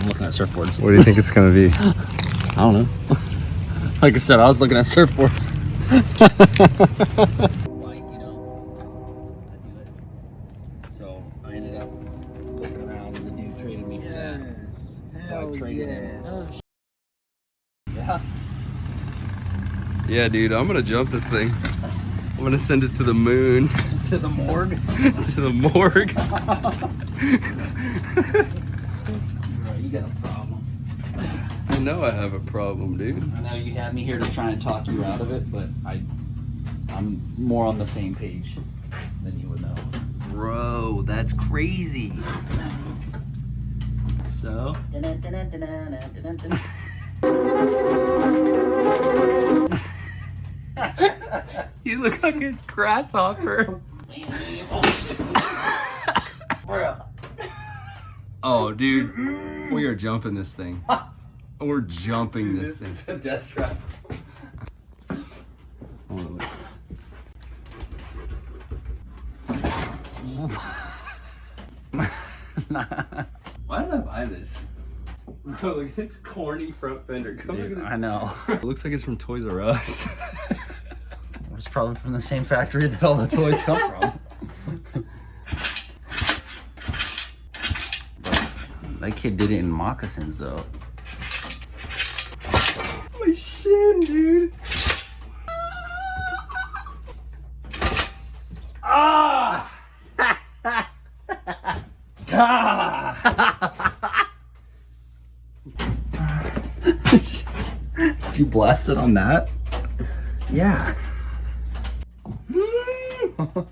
I'm looking at surfboards. What do you think it's gonna be? I don't know. Like I said, I was looking at surfboards. Like, you know, I do it. So I ended up looking around and the dude traded me for that. So I traded him. Oh, yeah. Yeah, dude, I'm gonna jump this thing. I'm gonna send it to the moon. To the morgue. To the morgue. Bro, you got a problem. I know I have a problem, dude. I know you had me here to try and talk you out of it, but I'm more on the same page than you would know. Bro, that's crazy. So? You look like a grasshopper. Oh, dude, we are jumping this thing. We're jumping this thing. This is a death trap. Why did I buy this? Bro, look at this corny front fender. Come look at this. I know. It looks like it's from Toys R Us. It's probably from the same factory that all the toys come from. That kid did it in moccasins, though. My shin, dude. Ah! Did you blast it on that? Yeah. Okay.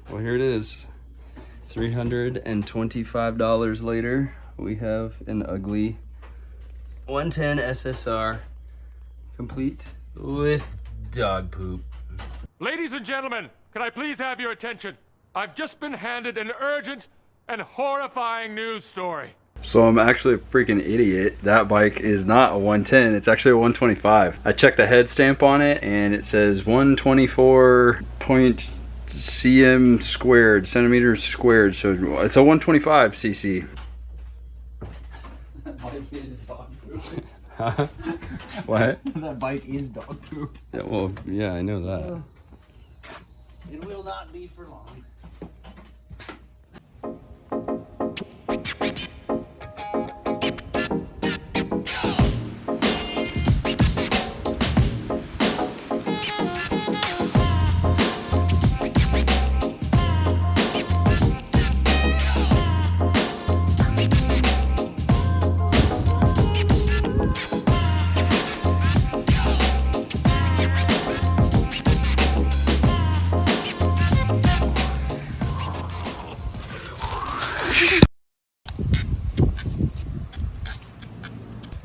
Well, here it is. $325 later, we have an ugly 110 SSR complete with dog poop. Ladies and gentlemen, can I please have your attention? I've just been handed an urgent and horrifying news story. So I'm actually a freaking idiot. That bike is not a 110, it's actually a 125. I checked the head stamp on it and it says 124 cm squared, centimeters squared. So it's a 125 cc. That bike is dog poop. Huh? What? That bike is dog poop. Yeah, well, yeah, I know that. It will not be for long.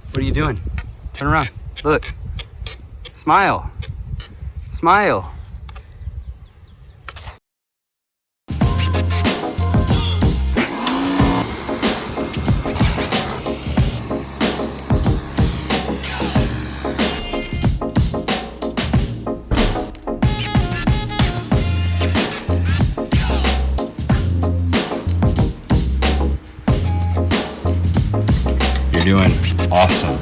What are you doing? Turn around. Look. Smile. Smile. You're doing awesome.